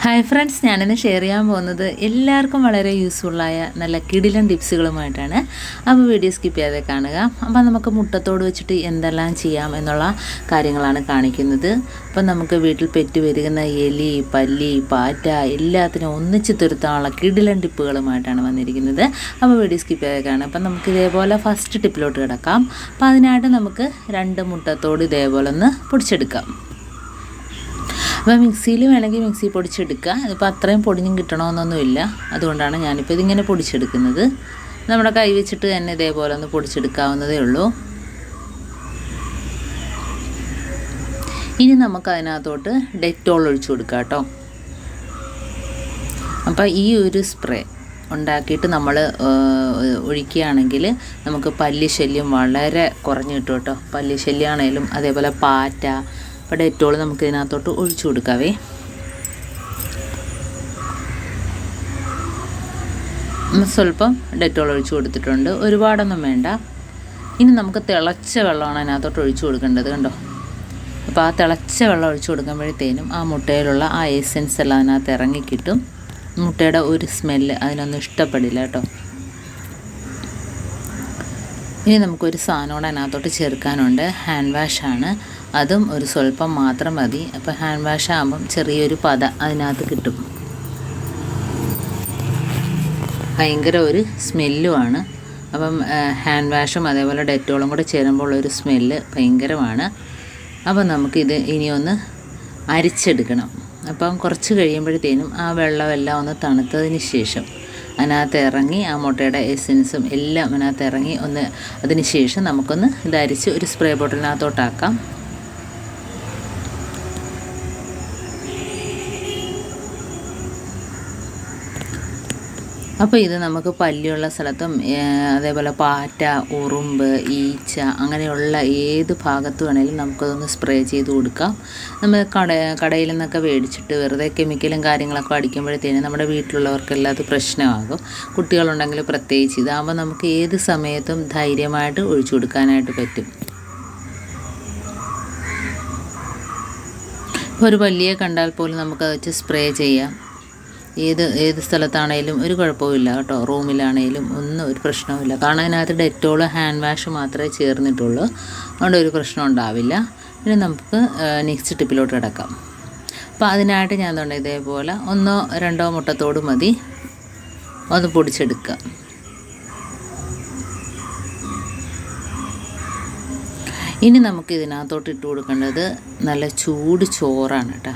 Hi friends, ഞാനിന്ന് share ചെയ്യാൻ പോകുന്നത് എല്ലാവർക്കും വളരെ യൂസ്ഫുള്ളായ നല്ല കിടിലൻ ടിപ്സുകളുമായിട്ടാണ്. അപ്പോൾ വീഡിയോ സ്കിപ്പ് ചെയ്യാതെ കാണുക. അപ്പോൾ നമുക്ക് മുട്ടത്തോട് വെച്ചിട്ട് എന്തെല്ലാം ചെയ്യാം എന്നുള്ള കാര്യങ്ങളാണ് കാണിക്കുന്നത്. അപ്പോൾ നമുക്ക് വീട്ടിൽ പെറ്റ് വരുന്ന എലി, പല്ലി, പാറ്റ എല്ലാത്തിനും ഒന്നിച്ച് തുരുത്താനുള്ള കിടിലൻ ടിപ്പുകളുമായിട്ടാണ് വന്നിരിക്കുന്നത്. അപ്പോൾ വീഡിയോ സ്കിപ്പ് ചെയ്യാതെ കാണുക. അപ്പം നമുക്ക് ഇതേപോലെ ഫസ്റ്റ് ടിപ്പിലോട്ട് കിടക്കാം. അപ്പോൾ അതിനായിട്ട് നമുക്ക് 2 മുട്ടത്തോട് ഇതേപോലെ ഒന്ന് പൊടിച്ചെടുക്കാം. അപ്പോൾ മിക്സിയിൽ വേണമെങ്കിൽ മിക്സി പൊടിച്ചെടുക്കുക. ഇതിപ്പോൾ അത്രയും പൊടിഞ്ഞും കിട്ടണമെന്നൊന്നുമില്ല, അതുകൊണ്ടാണ് ഞാനിപ്പോൾ ഇതിങ്ങനെ പൊടിച്ചെടുക്കുന്നത്. നമ്മുടെ കൈ വെച്ചിട്ട് തന്നെ ഇതേപോലെ ഒന്ന് പൊടിച്ചെടുക്കാവുന്നതേ ഉള്ളൂ. ഇനി നമുക്ക് അതിനകത്തോട്ട് ഡെറ്റോൾ ഒഴിച്ചു കൊടുക്കാം കേട്ടോ. അപ്പോൾ ഈ ഒരു സ്പ്രേ ഉണ്ടാക്കിയിട്ട് നമ്മൾ ഒഴിക്കുകയാണെങ്കിൽ നമുക്ക് പല്ലി ശല്യം വളരെ കുറഞ്ഞു കിട്ടും കേട്ടോ. പല്ലി ശല്യമാണേലും അതേപോലെ പാറ്റ. അപ്പോൾ ഡെറ്റോൾ നമുക്ക് ഇതിനകത്തോട്ട് ഒഴിച്ചു കൊടുക്കാവേ. സ്വല്പം ഡെറ്റോൾ ഒഴിച്ചു കൊടുത്തിട്ടുണ്ട്, ഒരുപാടൊന്നും വേണ്ട. ഇനി നമുക്ക് തിളച്ച വെള്ളമാണ് അതിനകത്തോട്ട് ഒഴിച്ചു കൊടുക്കേണ്ടത്, കണ്ടോ. അപ്പോൾ ആ തിളച്ച വെള്ളം ഒഴിച്ചു കൊടുക്കുമ്പോഴത്തേനും ആ മുട്ടയിലുള്ള ആ എസെൻസ് എല്ലാം അതിനകത്ത് ഇറങ്ങിക്കിട്ടും. മുട്ടയുടെ ഒരു സ്മെല്ല് അതിനൊന്നും ഇഷ്ടപ്പെടില്ല കേട്ടോ. ഇനി നമുക്കൊരു സാധനം അതിനകത്തോട്ട് ചേർക്കാനുണ്ട്. ഹാൻഡ് വാഷാണ്. അതും ഒരു സ്വല്പം മാത്രം മതി. അപ്പോൾ ഹാൻഡ് വാഷ് ആകുമ്പം ചെറിയൊരു പത അതിനകത്ത് കിട്ടും. ഭയങ്കര ഒരു സ്മെല്ലുമാണ്. അപ്പം ഹാൻഡ് വാഷും അതേപോലെ ഡെറ്റോളും കൂടെ ചേരുമ്പോൾ ഒരു സ്മെല്ല് ഭയങ്കരമാണ്. അപ്പം നമുക്കിത് ഇനിയൊന്ന് അരിച്ചെടുക്കണം. അപ്പം കുറച്ച് കഴിയുമ്പോഴത്തേനും ആ വെള്ളമെല്ലാം ഒന്ന് തണുത്തതിന് ശേഷം അതിനകത്ത് ഇറങ്ങി ആ മുട്ടയുടെ എസെൻസും എല്ലാം അതിനകത്ത് ഇറങ്ങി ഒന്ന് അതിന് ശേഷം നമുക്കൊന്ന് ഇത് അരിച്ച് ഒരു സ്പ്രേ ബോട്ടിലിനകത്തോട്ടാക്കാം. അപ്പോൾ ഇത് നമുക്ക് പല്ലിയുള്ള സ്ഥലത്തും അതേപോലെ പാറ്റ, ഉറുമ്പ്, ഈച്ച അങ്ങനെയുള്ള ഏത് ഭാഗത്ത് വേണമെങ്കിലും നമുക്കതൊന്ന് സ്പ്രേ ചെയ്ത് കൊടുക്കാം. നമ്മൾ കടയിൽ നിന്നൊക്കെ മേടിച്ചിട്ട് വെറുതെ കെമിക്കലും കാര്യങ്ങളൊക്കെ അടിക്കുമ്പോഴത്തേനും നമ്മുടെ വീട്ടിലുള്ളവർക്കെല്ലാം അത് പ്രശ്നമാകും. കുട്ടികളുണ്ടെങ്കിൽ പ്രത്യേകിച്ച്. ഇതാകുമ്പോൾ നമുക്ക് ഏത് സമയത്തും ധൈര്യമായിട്ട് ഒഴിച്ചു കൊടുക്കാനായിട്ട് പറ്റും. ഇപ്പോൾ ഒരു പല്ലിയെ കണ്ടാൽ പോലും നമുക്കത് വെച്ച് സ്പ്രേ ചെയ്യാം. ഏത് സ്ഥലത്താണേലും ഒരു കുഴപ്പമില്ല കേട്ടോ. റൂമിലാണേലും ഒന്നും ഒരു പ്രശ്നവുമില്ല. കാരണം അതിനകത്ത് ഡെറ്റോൾ, ഹാൻഡ് വാഷ് മാത്രമേ ചേർന്നിട്ടുള്ളൂ. അതുകൊണ്ട് ഒരു പ്രശ്നം ഉണ്ടാവില്ല. പിന്നെ നമുക്ക് നെക്സ്റ്റ് ടിപ്പിലോട്ട് കിടക്കാം. അപ്പോൾ അതിനായിട്ട് ഞാൻ തോന്നുന്നു ഇതേപോലെ 1-2 മുട്ടത്തോട് മതി ഒന്ന് പൊടിച്ചെടുക്കുക. ഇനി നമുക്ക് ഇതിനകത്തോട്ട് ഇട്ട് കൊടുക്കേണ്ടത് നല്ല ചൂട് ചോറാണ് കേട്ടോ.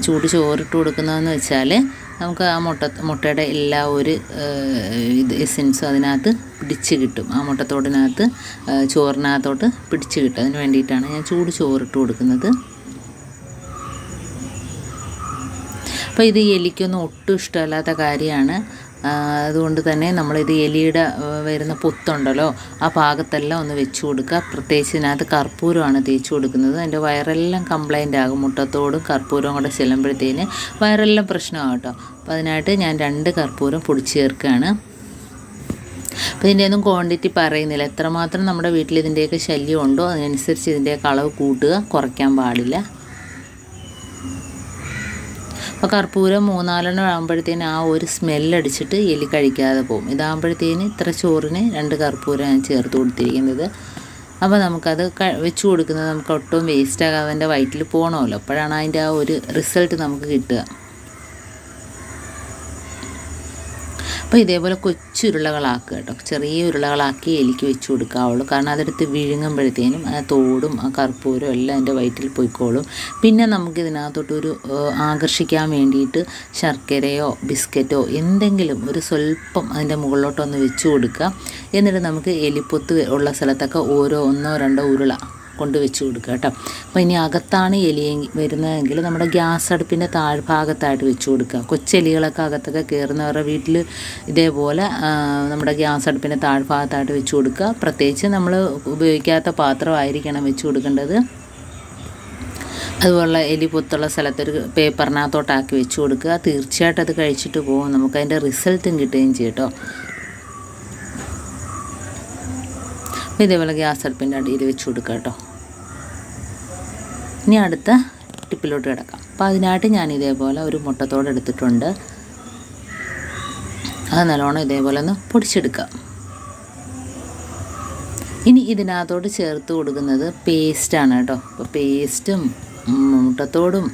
ചൂട് ചോറിട്ട് കൊടുക്കുന്നതെന്ന് വെച്ചാൽ നമുക്ക് ആ മുട്ടയുടെ എല്ലാ ഒരു എസെൻസും അതിനകത്ത് പിടിച്ച് കിട്ടും. ആ മുട്ടത്തോടിനകത്ത് ചോറിനകത്തോട്ട് പിടിച്ച് കിട്ടും. അതിന് വേണ്ടിയിട്ടാണ് ഞാൻ ചൂട് ചോറിട്ട് കൊടുക്കുന്നത്. അപ്പോൾ ഇത് എലിക്കൊന്നും ഒട്ടും ഇഷ്ടമല്ലാത്ത കാര്യമാണ്. അതുകൊണ്ട് തന്നെ നമ്മളിത് എലിയുടെ വരുന്ന പൊത്തുണ്ടല്ലോ ആ ഭാഗത്തെല്ലാം ഒന്ന് വെച്ച് കൊടുക്കുക. പ്രത്യേകിച്ച് ഇതിനകത്ത് കർപ്പൂരമാണ് തേച്ച് കൊടുക്കുന്നത്. അതിൻ്റെ വയറെല്ലാം കംപ്ലൈൻ്റ് ആകും. മുട്ടത്തോടും കർപ്പൂരവും കൂടെ ചെല്ലുമ്പോഴത്തേന് വയറെല്ലാം പ്രശ്നമാകും കേട്ടോ. അപ്പോൾ അതിനായിട്ട് ഞാൻ 2 കർപ്പൂരം പൊടിച്ച് ചേർക്കുകയാണ്. അപ്പോൾ ഇതിൻ്റെയൊന്നും ക്വാണ്ടിറ്റി പറയുന്നില്ല. എത്രമാത്രം നമ്മുടെ വീട്ടിൽ ഇതിൻ്റെയൊക്കെ ശല്യം ഉണ്ടോ അതിനനുസരിച്ച് ഇതിൻ്റെയൊക്കെ അളവ് കൂട്ടുക, കുറയ്ക്കാൻ പാടില്ല. അപ്പോൾ കർപ്പൂരം 3-4 ആകുമ്പോഴത്തേന് ആ ഒരു സ്മെല്ലടിച്ചിട്ട് എലി കഴിക്കാതെ പോകും. ഇതാകുമ്പോഴത്തേന് ഇത്ര ചോറിന് 2 കർപ്പൂരം ഞാൻ ചേർത്ത് കൊടുത്തിരിക്കുന്നത്. അപ്പോൾ നമുക്കത് വെച്ച് കൊടുക്കുന്നത് നമുക്ക് ഒട്ടും വേസ്റ്റ് ആകാതെ അതിൻ്റെ വയറ്റിൽ പോകണമല്ലോ. അപ്പോഴാണ് അതിൻ്റെ ആ ഒരു റിസൾട്ട് നമുക്ക് കിട്ടുക. അപ്പോൾ ഇതേപോലെ കൊച്ചുരുളകളാക്കുക കേട്ടോ. ചെറിയ ഉരുളകളാക്കി എലിക്ക് വെച്ച് കൊടുക്കാവുള്ളൂ. കാരണം അതെടുത്ത് വിഴുങ്ങുമ്പോഴത്തേനും ആ തോടും ആ കർപ്പൂരവും എല്ലാം എൻ്റെ വയറ്റിൽ പോയിക്കോളും. പിന്നെ നമുക്കിതിനകത്തോട്ടൊരു ആകർഷിക്കാൻ വേണ്ടിയിട്ട് ശർക്കരയോ ബിസ്ക്കറ്റോ എന്തെങ്കിലും ഒരു സ്വല്പം അതിൻ്റെ മുകളിലോട്ടൊന്ന് വെച്ച് കൊടുക്കുക. എന്നിട്ട് നമുക്ക് എലിപ്പൊത്ത് ഉള്ള സ്ഥലത്തൊക്കെ 1-2 ഉരുള കൊണ്ട് വെച്ച് കൊടുക്കുക കേട്ടോ. അപ്പോൾ ഇനി അകത്താണ് എലി വരുന്നതെങ്കിൽ നമ്മുടെ ഗ്യാസ് അടുപ്പിൻ്റെ താഴ്ഭാഗത്തായിട്ട് വെച്ച് കൊടുക്കുക. കൊച്ചെലികളൊക്കെ അകത്തൊക്കെ കയറുന്നവരുടെ വീട്ടിൽ ഇതേപോലെ നമ്മുടെ ഗ്യാസ് അടുപ്പിൻ്റെ താഴ്ഭാഗത്തായിട്ട് വെച്ച് കൊടുക്കുക. പ്രത്യേകിച്ച് നമ്മൾ ഉപയോഗിക്കാത്ത പാത്രമായിരിക്കണം വെച്ച് കൊടുക്കേണ്ടത്. അതുപോലെ എലി പൊത്തുള്ള സ്ഥലത്തൊരു പേപ്പറിനകത്തോട്ടാക്കി വെച്ച് കൊടുക്കുക. തീർച്ചയായിട്ടും അത് കഴിച്ചിട്ട് പോകും. നമുക്കതിൻ്റെ റിസൾട്ടും കിട്ടുകയും ചെയ്യും കേട്ടോ. അപ്പോൾ ഇതേപോലെ ഗ്യാസ് അടുപ്പിൻ്റെ അടിയിൽ വെച്ച് കൊടുക്കുക കേട്ടോ. ഇനി അടുത്ത ടിപ്പിലോട്ട് കിടക്കാം. അപ്പോൾ അതിനായിട്ട് ഞാൻ ഇതേപോലെ ഒരു മുട്ടത്തോട് എടുത്തിട്ടുണ്ട്. അത് നല്ലോണം ഇതേപോലെ ഒന്ന് പൊടിച്ചെടുക്കാം. ഇനി ഇതിനകത്തോട്ട് ചേർത്ത് കൊടുക്കുന്നത് പേസ്റ്റാണ് കേട്ടോ. അപ്പോൾ പേസ്റ്റും മുട്ടത്തോടും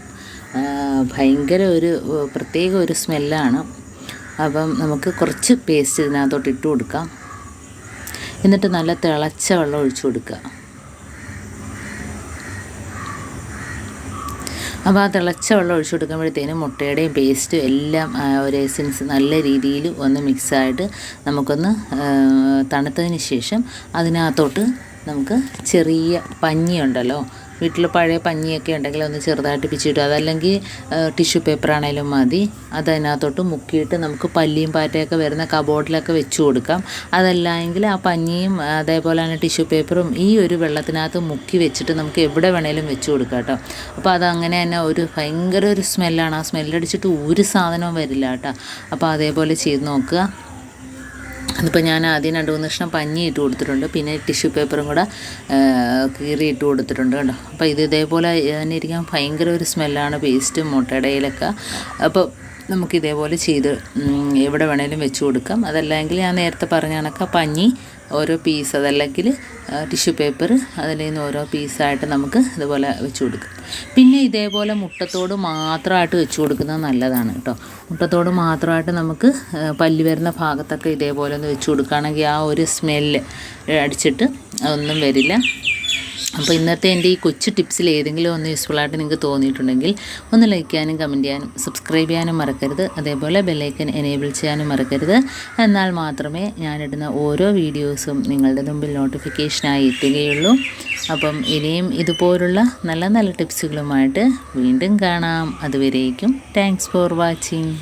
ഭയങ്കര ഒരു പ്രത്യേക ഒരു സ്മെല്ലാണ്. അപ്പം നമുക്ക് കുറച്ച് പേസ്റ്റ് ഇതിനകത്തോട്ട് ഇട്ട് കൊടുക്കാം. എന്നിട്ട് നല്ല തിളച്ച വെള്ളം ഒഴിച്ചു കൊടുക്കുക. അപ്പോൾ ആ തിളച്ച വെള്ളം ഒഴിച്ചു കൊടുക്കുമ്പോഴത്തേനും മുട്ടയുടെയും പേസ്റ്റും എല്ലാം ഒരു എസൻസ് നല്ല രീതിയിൽ ഒന്ന് മിക്സായിട്ട് നമുക്കൊന്ന് തണുത്തതിന് ശേഷം അതിനകത്തോട്ട് നമുക്ക് ചെറിയ പഞ്ഞിയുണ്ടല്ലോ, വീട്ടിൽ പഴയ പഞ്ഞിയൊക്കെ ഉണ്ടെങ്കിൽ ഒന്ന് ചെറുതായിട്ട് പിച്ചിടുക, അതല്ലെങ്കിൽ ടിഷ്യൂ പേപ്പർ ആണെങ്കിലും മതി. അതതിനകത്തോട്ട് മുക്കിയിട്ട് നമുക്ക് പല്ലിയും പാറ്റയൊക്കെ വരുന്ന കബോർഡിലൊക്കെ വെച്ച് കൊടുക്കാം. അതല്ല എങ്കിൽ ആ പഞ്ഞിയും അതേപോലെ തന്നെ ടിഷ്യൂ പേപ്പറും ഈ ഒരു വെള്ളത്തിനകത്ത് മുക്കി വെച്ചിട്ട് നമുക്ക് എവിടെ വേണേലും വെച്ച് കൊടുക്കാം കേട്ടോ. അപ്പോൾ അതങ്ങനെ തന്നെ ഒരു ഭയങ്കര ഒരു സ്മെല്ലാണ്. ആ സ്മെല്ലടിച്ചിട്ട് ഒരു സാധനവും വരില്ല കേട്ടോ. അപ്പോൾ അതേപോലെ ചെയ്ത് നോക്കുക. അതിപ്പോൾ ഞാൻ ആദ്യം 2-3 കഷ്ണം പഞ്ഞി ഇട്ട് കൊടുത്തിട്ടുണ്ട്, പിന്നെ ടിഷ്യൂ പേപ്പറും കൂടെ കീറി ഇട്ട് കൊടുത്തിട്ടുണ്ട് കേട്ടോ. അപ്പോൾ ഇത് ഇതേപോലെ തന്നെ ഇരിക്കാൻ ഭയങ്കര ഒരു സ്മെല്ലാണ് പേസ്റ്റും മുട്ടയുടെ ഇലയൊക്കെ. അപ്പോൾ നമുക്കിതേപോലെ ചെയ്ത് എവിടെ വേണേലും വെച്ച് കൊടുക്കാം. അതല്ലെങ്കിൽ ഞാൻ നേരത്തെ പറഞ്ഞ കണക്ക് പഞ്ഞി ഓരോ പീസ്, അതല്ലെങ്കിൽ ടിഷ്യൂ പേപ്പർ അതിൽ നിന്ന് ഓരോ പീസായിട്ട് നമുക്ക് ഇതുപോലെ വെച്ച് കൊടുക്കാം. പിന്നെ ഇതേപോലെ മുട്ടത്തോട് മാത്രമായിട്ട് വെച്ച് കൊടുക്കുന്നത് നല്ലതാണ് കേട്ടോ. മുട്ടത്തോട് മാത്രമായിട്ട് നമുക്ക് പല്ല് വരുന്ന ഭാഗത്തൊക്കെ ഇതേപോലെ ഒന്ന് വെച്ച് കൊടുക്കുകയാണെങ്കിൽ ആ ഒരു സ്മെല്ല് അടിച്ചിട്ട് അതൊന്നും വരില്ല. അപ്പോൾ ഇന്നത്തെ എൻ്റെ ഈ കൊച്ചു ടിപ്സിൽ ഏതെങ്കിലും ഒന്ന് യൂസ്ഫുള്ളായിട്ട് നിങ്ങൾക്ക് തോന്നിയിട്ടുണ്ടെങ്കിൽ ഒന്ന് ലൈക്ക് ചെയ്യാനും കമൻറ്റ് ചെയ്യാനും സബ്സ്ക്രൈബ് ചെയ്യാനും മറക്കരുത്. അതേപോലെ ബെല്ലൈക്കൻ എനേബിൾ ചെയ്യാനും മറക്കരുത്. എന്നാൽ മാത്രമേ ഞാനിടുന്ന ഓരോ വീഡിയോസും നിങ്ങളുടെ മുമ്പിൽ നോട്ടിഫിക്കേഷനായി എത്തുകയുള്ളൂ. അപ്പം ഇനിയും ഇതുപോലുള്ള നല്ല നല്ല ടിപ്സുകളുമായിട്ട് വീണ്ടും കാണാം. അതുവരേക്കും താങ്ക്സ് ഫോർ വാച്ചിങ്.